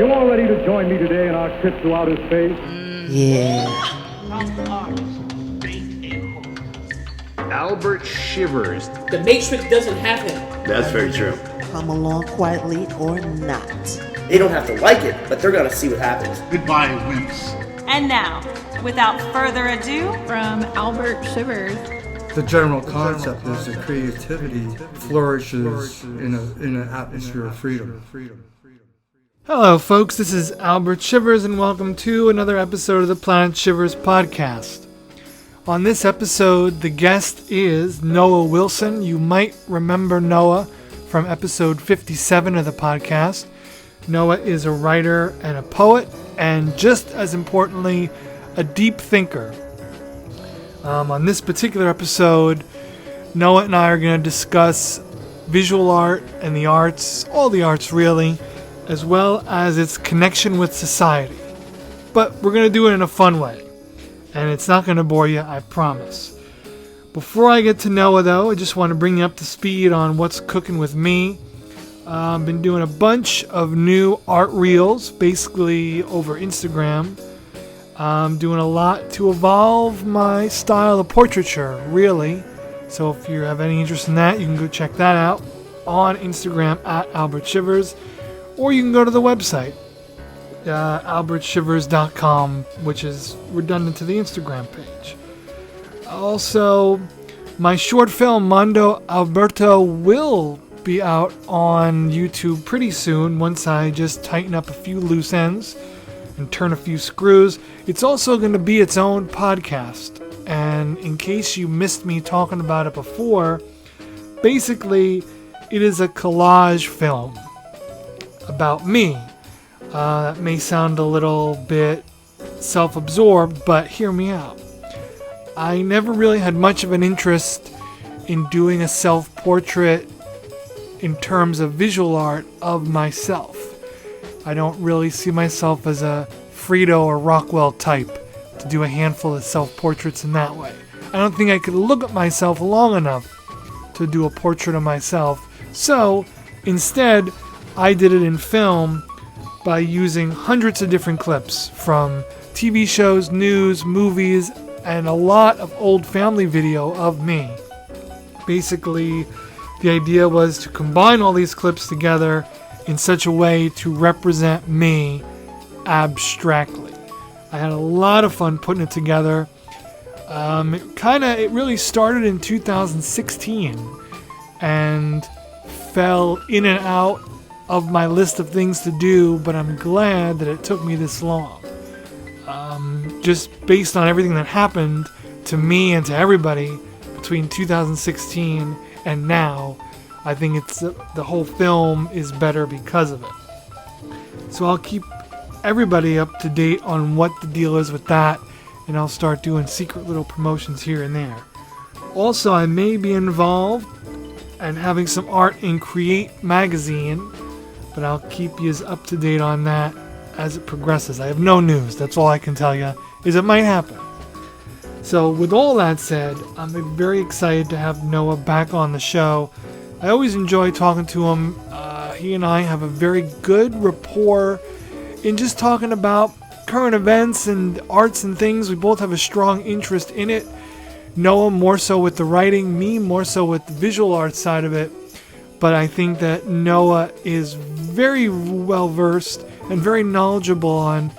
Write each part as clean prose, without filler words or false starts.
You all ready to join me today in our trip to outer space? Yeah. Albert Shivers. The Matrix doesn't have him. That's very true. Come along quietly or not. They don't have to like it, but they're gonna see what happens. Goodbye, wimps. And now, without further ado, from Albert Shivers. The general concept is that creativity flourishes in an atmosphere of freedom. Hello, folks. This is Albert Shivers, and welcome to another episode of the Planet Shivers podcast. On this episode, the guest is Noah Wilson. You might remember Noah from episode 57 of the podcast. Noah is a writer and a poet, and just as importantly, a deep thinker. On this particular episode, Noah and I are going to discuss visual art and the arts, all the arts really, as well as its connection with society. But we're going to do it in a fun way, and it's not going to bore you, I promise. Before I get to Noah, though, I just want to bring you up to speed on what's cooking with me. I've been doing a bunch of new art reels, basically over Instagram. I'm doing a lot to evolve my style of portraiture, really. So if you have any interest in that, you can go check that out on Instagram at Albert Shivers, or you can go to the website, albertshivers.com, which is redundant to the Instagram page. Also, my short film, Mondo Alberto, will be out on YouTube pretty soon once I just tighten up a few loose ends and turn a few screws. It's also going to be its own podcast, and in case you missed me talking about it before, basically it is a collage film about me. That may sound a little bit self-absorbed, but hear me out. I never really had much of an interest in doing a self-portrait in terms of visual art of myself. I don't really see myself as a Frito or Rockwell type to do a handful of self-portraits in that way. I don't think I could look at myself long enough to do a portrait of myself. So, instead, I did it in film by using hundreds of different clips from TV shows, news, movies, and a lot of old family video of me. Basically, the idea was to combine all these clips together in such a way to represent me abstractly. I had a lot of fun putting it together. It really started in 2016 and fell in and out of my list of things to do, but I'm glad that it took me this long. Just based on everything that happened to me and to everybody between 2016 and now, I think it's the whole film is better because of it. So I'll keep everybody up to date on what the deal is with that, and I'll start doing secret little promotions here and there. Also, I may be involved and having some art in Create magazine, but I'll keep you up to date on that as it progresses. I have no news. That's all I can tell you, is it might happen. So with all that said, I'm very excited to have Noah back on the show. I always enjoy talking to him. He and I have a very good rapport in just talking about current events and arts and things. We both have a strong interest in it. Noah more so with the writing, me more so with the visual arts side of it. But I think that Noah is very well versed and very knowledgeable on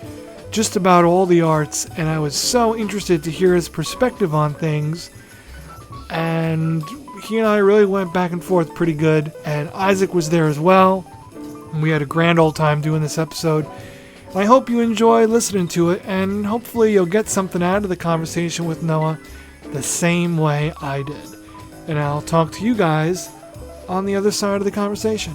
just about all the arts, and I was so interested to hear his perspective on things. And he and I really went back and forth pretty good, and Isaac was there as well. And we had a grand old time doing this episode. And I hope you enjoy listening to it, and hopefully you'll get something out of the conversation with Noah the same way I did. And I'll talk to you guys on the other side of the conversation.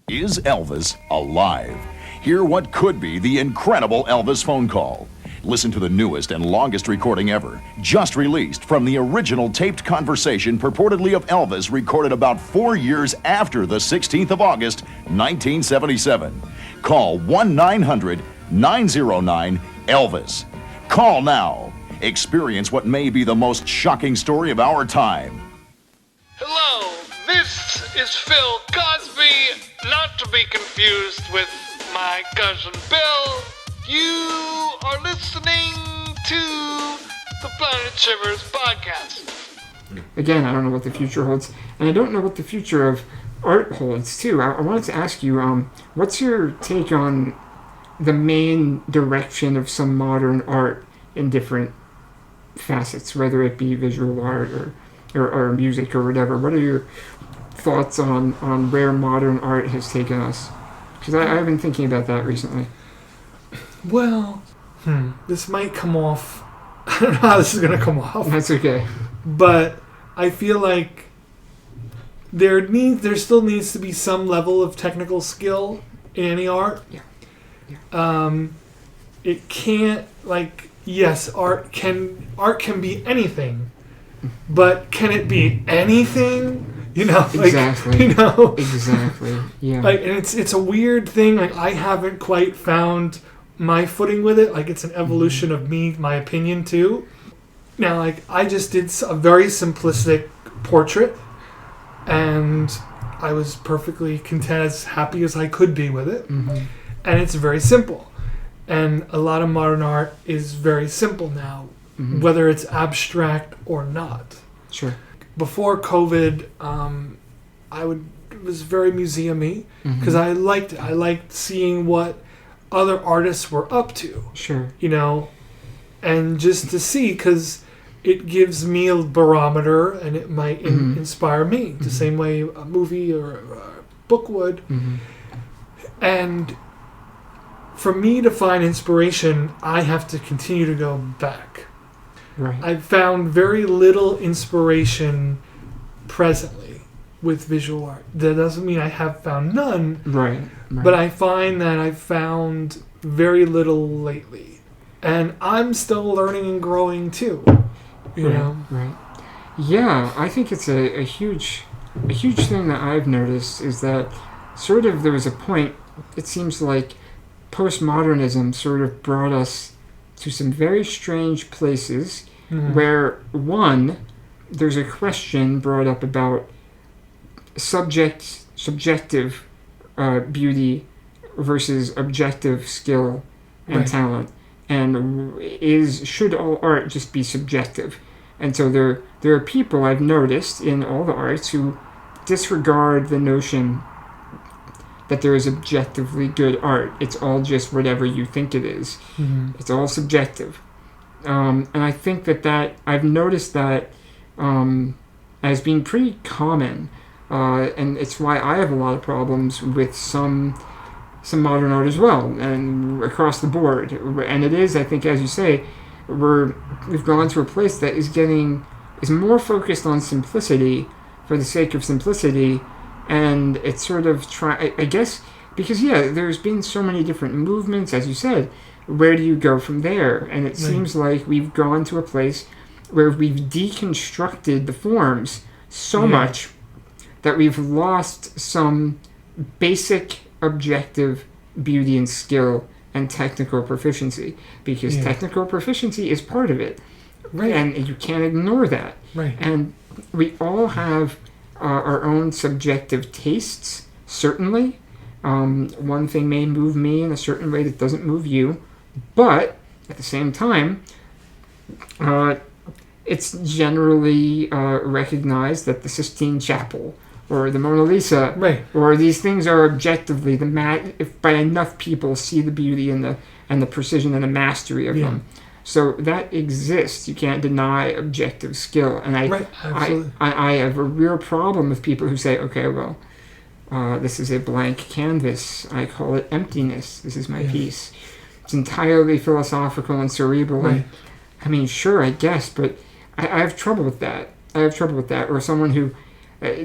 Is Elvis alive? Hear what could be the incredible Elvis phone call. Listen to the newest and longest recording ever, just released from the original taped conversation purportedly of Elvis recorded about 4 years after the 16th of August, 1977. Call 1-900-909-ELVIS. Call now. Experience what may be the most shocking story of our time. Hello, this is Phil Cosby, not to be confused with my cousin Bill. You are listening to the Planet Shivers podcast. Again, I don't know what the future holds, and I don't know what the future of art holds, too. I wanted to ask you, what's your take on the main direction of some modern art in different facets, whether it be visual art or music or whatever? What are your thoughts on where modern art has taken us? Because I've been thinking about that recently. Well, this might come off. I don't know how this is going to come off. That's okay. But I feel like there still needs to be some level of technical skill in any art. Yeah. It can't, like, yes, art can be anything, but can it be anything? You know, like, exactly. You know, exactly. Yeah. Like, and it's a weird thing. Like, I haven't quite found my footing with it. Like, it's an evolution of me, my opinion too. Now, like, I just did a very simplistic portrait, and I was perfectly content, as happy as I could be with it. Mm-hmm. And it's very simple. And a lot of modern art is very simple now, whether it's abstract or not. Sure. Before COVID, it was very museum-y because I liked it. I liked seeing what other artists were up to. Sure. You know, and just to see, because it gives me a barometer and it might inspire me the same way a movie or a book would. And for me to find inspiration, I have to continue to go back. Right. I've found very little inspiration presently with visual art. That doesn't mean I have found none. Right. But I find that I've found very little lately. And I'm still learning and growing too. You know? Right. Yeah, I think it's a huge thing that I've noticed is that sort of there was a point, it seems like postmodernism sort of brought us to some very strange places where, one, there's a question brought up about subjective beauty versus objective skill and talent, and should all art just be subjective? And so there are people I've noticed in all the arts who disregard the notion that there is objectively good art. It's all just whatever you think it is. It's all subjective. And I think that I've noticed that as being pretty common, and it's why I have a lot of problems with some modern art as well, and across the board. And it is, I think, as you say, we've gone to a place that is more focused on simplicity for the sake of simplicity. And it's sort of I guess, because, there's been so many different movements, as you said. Where do you go from there? And it seems like we've gone to a place where we've deconstructed the forms so much that we've lost some basic objective beauty and skill and technical proficiency. Because technical proficiency is part of it. Right. And you can't ignore that. Right. And we all have our own subjective tastes, certainly. One thing may move me in a certain way that doesn't move you, but at the same time, it's generally recognized that the Sistine Chapel or the Mona Lisa or these things are objectively if by enough people see the beauty and the precision and the mastery of them. So that exists. You can't deny objective skill. And I have a real problem with people who say, okay, well, this is a blank canvas. I call it emptiness. This is my piece. It's entirely philosophical and cerebral. Right. I mean, sure, I guess, but I have trouble with that. Or someone who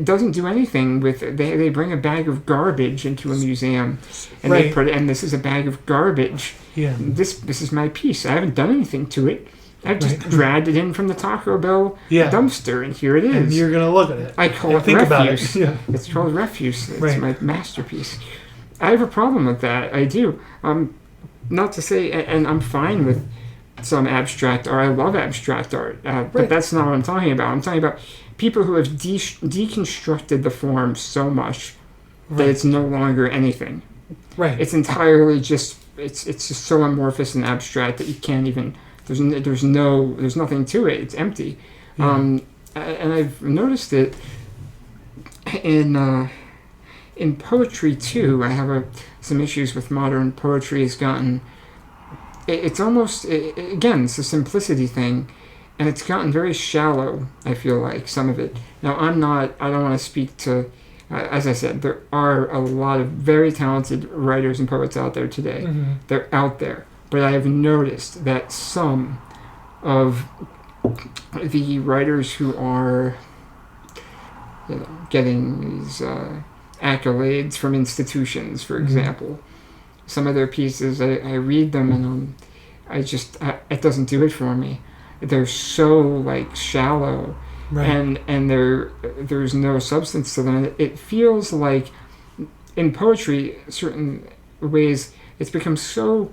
doesn't do anything with it. They bring a bag of garbage into a museum, and they put it, and this is a bag of garbage. Yeah. This is my piece. I haven't done anything to it. I've just dragged it in from the Taco Bell dumpster, and here it is. And you're gonna look at it. I call it refuse. It's called refuse. It's my masterpiece. I have a problem with that. I do. Not to say, and I'm fine with some abstract art. I love abstract art, but that's not what I'm talking about. I'm talking about people who have deconstructed the form so much that it's no longer anything. Right. It's entirely just it's just so amorphous and abstract that you can't even there's nothing to it. It's empty. Yeah. And I've noticed it in poetry too. I have some issues with modern poetry. Has gotten it's almost again it's a simplicity thing, and it's gotten very shallow. I feel like some of it. Now I don't want to speak to. As I said, there are a lot of very talented writers and poets out there today. Mm-hmm. They're out there. But I have noticed that some of the writers who are getting these accolades from institutions, for example, some of their pieces, I read them and it doesn't do it for me. They're so shallow. Right. And there's no substance to them. It feels like in poetry, certain ways, it's become so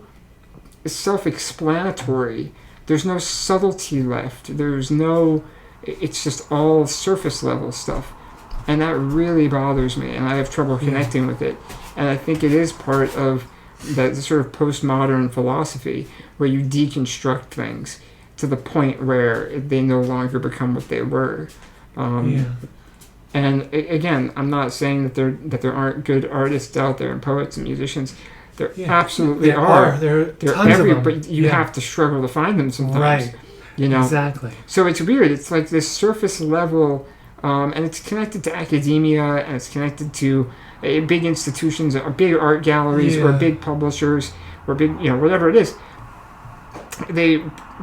self-explanatory. There's no subtlety left. It's just all surface level stuff. And that really bothers me, and I have trouble connecting with it. And I think it is part of the sort of postmodern philosophy where you deconstruct things to the point where they no longer become what they were. And again, I'm not saying that there aren't good artists out there and poets and musicians. There absolutely are. There are tons of them. But you have to struggle to find them sometimes. Right. Exactly. So it's weird. It's like this surface level, and it's connected to academia, and it's connected to big institutions, or big art galleries, or big publishers, or big, whatever it is.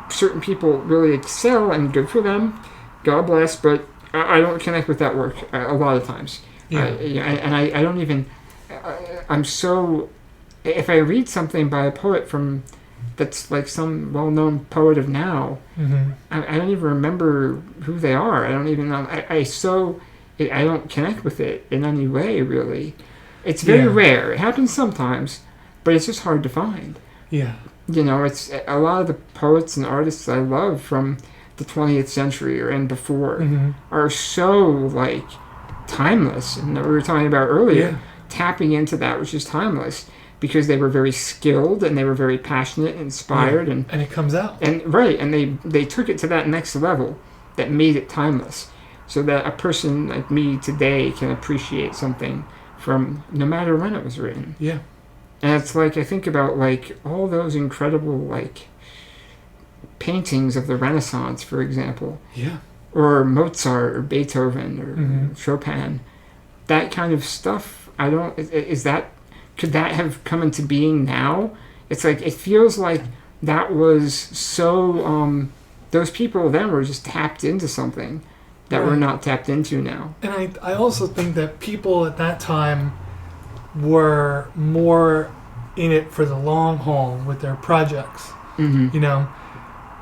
Certain people really excel, and good for them. God bless, but I don't connect with that work a lot of times. I don't even. I'm so. If I read something by a poet that's like some well-known poet of now, I don't even remember who they are. I don't even know. I don't connect with it in any way, really. It's very rare. It happens sometimes, but it's just hard to find. Yeah. It's a lot of the poets and artists I love from the 20th century and before are so timeless. And we were talking about earlier, tapping into that, which is timeless, because they were very skilled and they were very passionate and inspired. And it comes out. And they took it to that next level that made it timeless, so that a person like me today can appreciate something from no matter when it was written. Yeah. And it's I think about all those incredible paintings of the Renaissance, for example. Yeah. Or Mozart or Beethoven or Chopin. That kind of stuff, could that have come into being now? It's it feels like that was so, those people then were just tapped into something that we're not tapped into now. And I also think that people at that time were more in it for the long haul with their projects.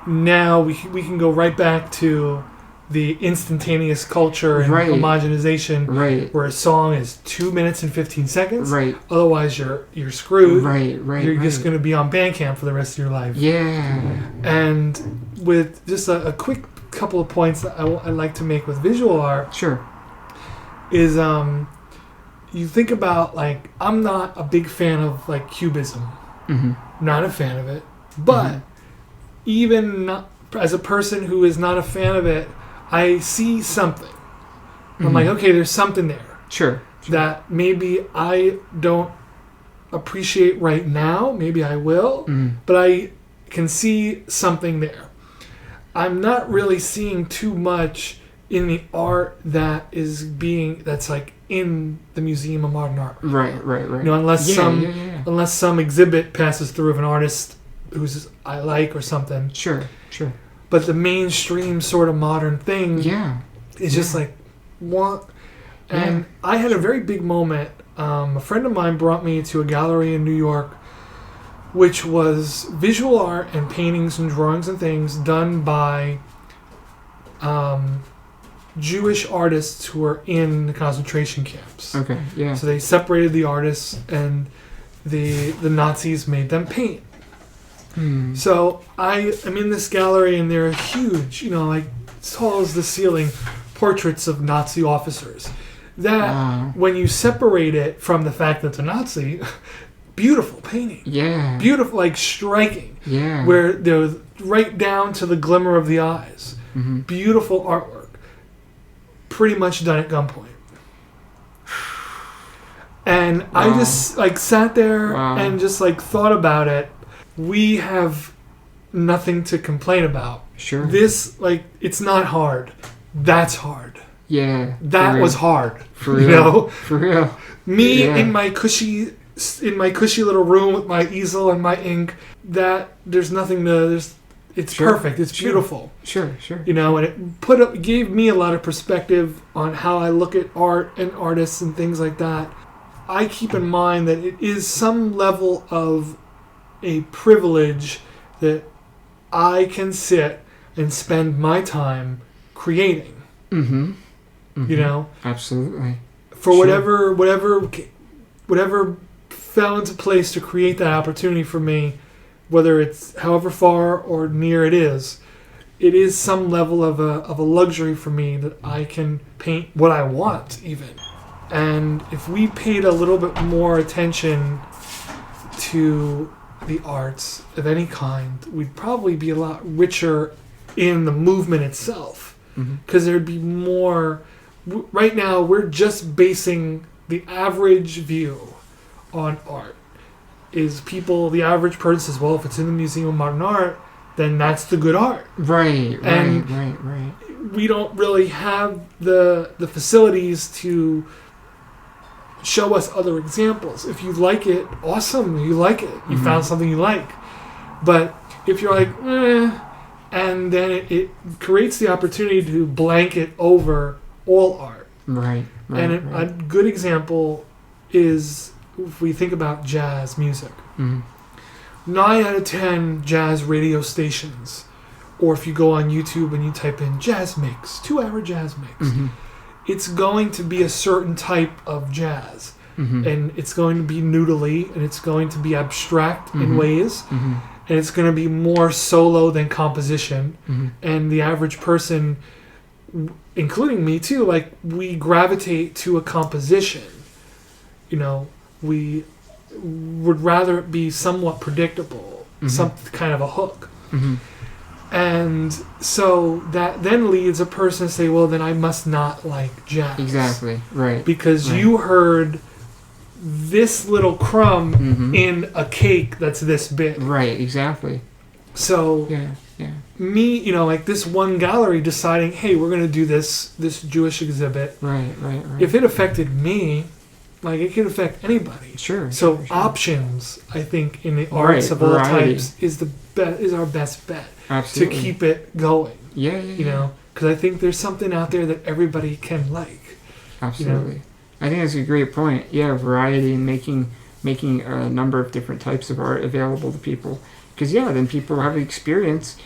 Now we can go right back to the instantaneous culture and homogenization, where a song is 2 minutes and 15 seconds. Otherwise, you're screwed. You're just going to be on Bandcamp for the rest of your life. Yeah. And with just a quick couple of points that I'd like to make with visual art. Sure. Is you think about I'm not a big fan of Cubism. Not a fan of it, but even not, as a person who is not a fan of it, I see something. I'm okay, there's something there. Sure. That maybe I don't appreciate right now. Maybe I will, but I can see something there. I'm not really seeing too much in the art that's in the Museum of Modern Art. Right. Unless some exhibit passes through of an artist who's I like or something. Sure. But the mainstream sort of modern thing is just what? And I had a very big moment. A friend of mine brought me to a gallery in New York, which was visual art and paintings and drawings and things done by Jewish artists who were in the concentration camps. Okay, yeah. So they separated the artists, and the Nazis made them paint. So I am in this gallery, and there are huge, as tall as the ceiling, portraits of Nazi officers. That, when you separate it from the fact that it's a Nazi, beautiful painting. Yeah. Beautiful, like striking. Yeah. Where there was right down to the glimmer of the eyes. Mm-hmm. Beautiful artwork. Pretty much done at gunpoint. And I just like sat there and just like thought about it. We have nothing to complain about. Sure. This, like, it's not hard. That's hard. Yeah. That was hard. For real. You know? For real. Me in my cushy little room with my easel and my ink. That there's nothing to. It's perfect. It's beautiful. Sure. You know, and it gave me a lot of perspective on how I look at art and artists and things like that. I keep in mind that it is some level of a privilege that I can sit and spend my time creating. Mm-hmm. You know? Absolutely. For whatever fell into place to create that opportunity for me, whether it's however far or near it is some level of a luxury for me that I can paint what I want even. And if we paid a little bit more attention to the arts of any kind, we'd probably be a lot richer in the movement itself. Because there'd be more. Right now, we're just basing the average view on art. The average person says, well, if it's in the Museum of Modern Art, then that's the good art. Right. We don't really have the facilities to show us other examples. If you like it, awesome. You like it. You found something you like. But if you're like, and then it creates the opportunity to blanket over all art. Right. A good example is if we think about jazz music. 9 out of 10 jazz radio stations, or if you go on YouTube and you type in jazz mix, 2-hour jazz mix, it's going to be a certain type of jazz. And it's going to be noodly, and it's going to be abstract in ways, and it's going to be more solo than composition. And the average person, including me too, like, we gravitate to a composition. You know, we would rather it be somewhat predictable, some kind of a hook. And so that then leads a person to say, well, then I must not like jazz. Exactly, right. Because you heard this little crumb in a cake that's this big. Right, exactly. So me, you know, like this one gallery deciding, hey, we're going to do this Jewish exhibit. Right. If it affected me, like, it could affect anybody. Sure. So options, I think, in the arts of all types is our best bet. Absolutely. To keep it going. Yeah. You know, because I think there's something out there that everybody can like. Absolutely. You know? I think that's a great point. Yeah, variety and making a number of different types of art available to people. Because then people have experience,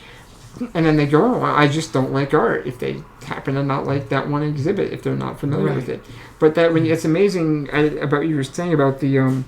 and then they go, oh, I just don't like art if they happen to not like that one exhibit, if they're not familiar with it. But that it's amazing about what you were saying about the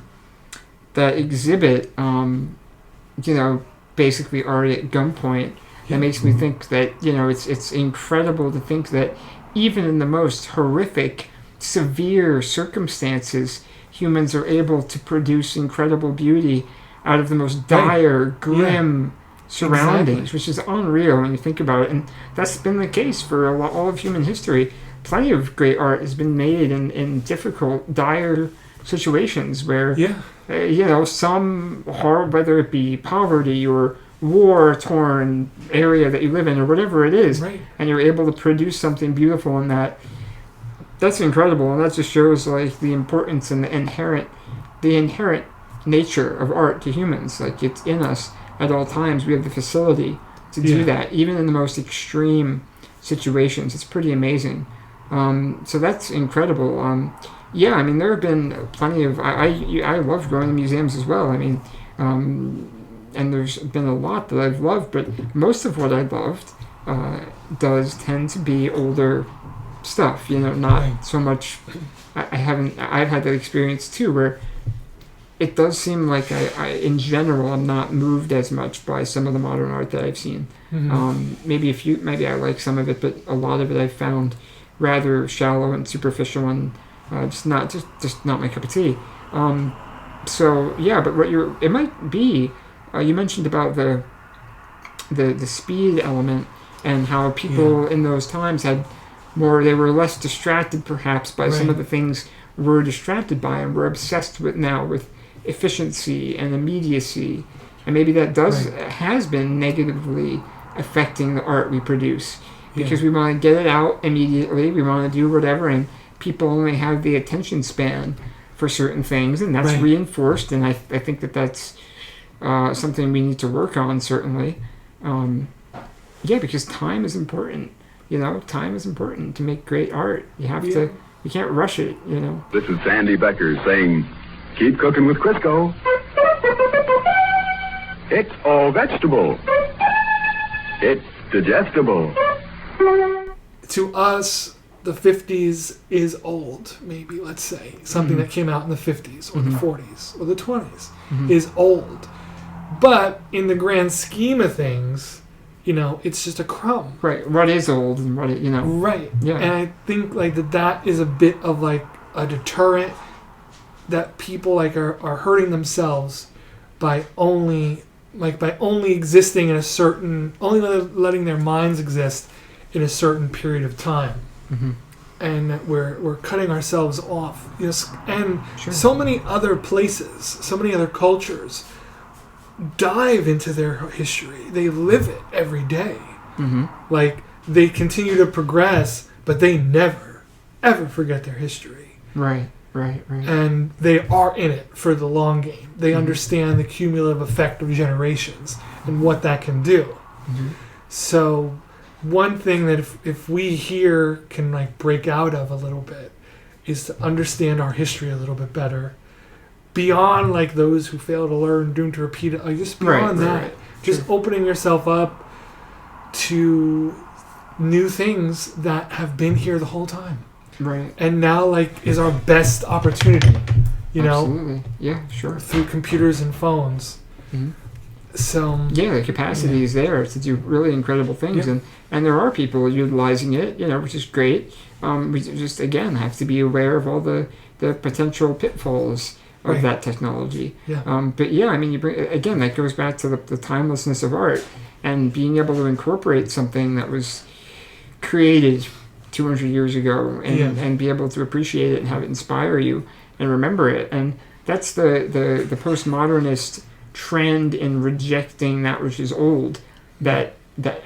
that exhibit, you know, basically art at gunpoint. That makes me think that, you know, it's incredible to think that even in the most horrific, severe circumstances, humans are able to produce incredible beauty out of the most dire, grim surroundings, which is unreal when you think about it. And that's been the case for all of human history. Plenty of great art has been made in difficult, dire situations where, you know, some horror, whether it be poverty or war-torn area that you live in or whatever it is, and you're able to produce something beautiful in that. That's incredible, and that just shows like the importance and the inherent nature of art to humans. Like, it's in us at all times. We have the facility to do that, even in the most extreme situations. It's pretty amazing. So that's incredible. I mean, there have been plenty of. I love going to museums as well. I mean, and there's been a lot that I've loved, but most of what I loved does tend to be older stuff. You know, not so much. I've had that experience too, where it does seem like I in general, I'm not moved as much by some of the modern art that I've seen. Maybe I like some of it, but a lot of it I've found rather shallow and superficial and just not my cup of tea. So yeah, but it might be, you mentioned about the speed element and how people in those times they were less distracted perhaps by some of the things we're distracted by, and we're obsessed with now with efficiency and immediacy, and maybe that has been negatively affecting the art we produce, because we want to get it out immediately, we want to do whatever, and people only have the attention span for certain things, and that's reinforced, and I think that's something we need to work on, certainly. Because time is important. Time is important to make great art. You have to. You can't rush it. This is Sandy Becker saying, keep cooking with Crisco. It's all vegetable. It's digestible. To us, the 50s is old, maybe, let's say. Something that came out in the 50s or the 40s or the 20s is old. But in the grand scheme of things, it's just a crumb. Right. What is old and what Right. Yeah. And I think that is a bit of a deterrent that people are hurting themselves by only existing in a certain, only letting their minds exist in a certain period of time. And we're cutting ourselves off. And so many other places, so many other cultures dive into their history. They live it every day. They continue to progress, but they never, ever forget their history. Right. And they are in it for the long game. They understand the cumulative effect of generations and what that can do. So one thing that if we here can break out of a little bit is to understand our history a little bit better. Beyond those who fail to learn, doomed to repeat it, just beyond that, just opening yourself up to new things that have been here the whole time. Right. And now is our best opportunity, Absolutely. Yeah, sure. Through computers and phones. So the capacity is there to do really incredible things, and there are people utilizing it, which is great. We just again have to be aware of all the potential pitfalls of that technology. But you bring again, that goes back to the timelessness of art and being able to incorporate something that was created 200 years ago and be able to appreciate it and have it inspire you and remember it. And that's the postmodernist trend in rejecting that which is old, that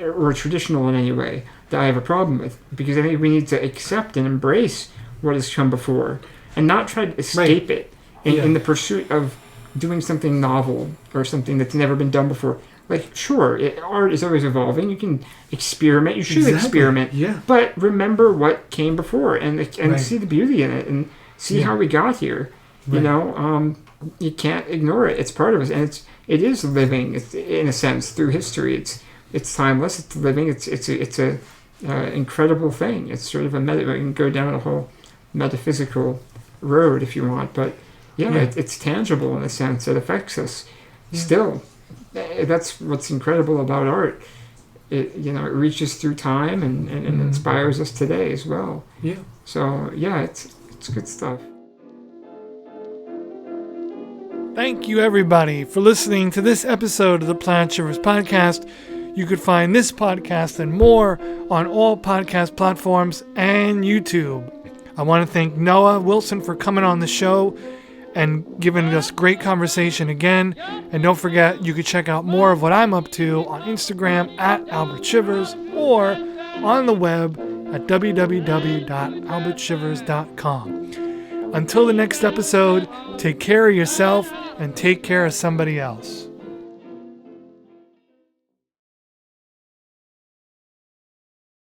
or traditional in any way, that I have a problem with, because I think we need to accept and embrace what has come before and not try to escape it in the pursuit of doing something novel or something that's never been done before. Art is always evolving. You can experiment. You should experiment. But remember what came before and see the beauty in it and see how we got here. You can't ignore it. It's part of us, and it is living. It's in a sense through history. It's timeless. It's living. It's a incredible thing. It's sort of we can go down a whole metaphysical road if you want, but it's tangible in a sense. It affects us still. That's what's incredible about art. It reaches through time and inspires us today as well. So it's good stuff. Thank you, everybody, for listening to this episode of the Planet Shivers podcast. You could find this podcast and more on all podcast platforms and YouTube. I want to thank Noah Wilson for coming on the show and giving us great conversation again. And don't forget, you can check out more of what I'm up to on Instagram at Albert Shivers or on the web at www.albertshivers.com. Until the next episode, take care of yourself and take care of somebody else.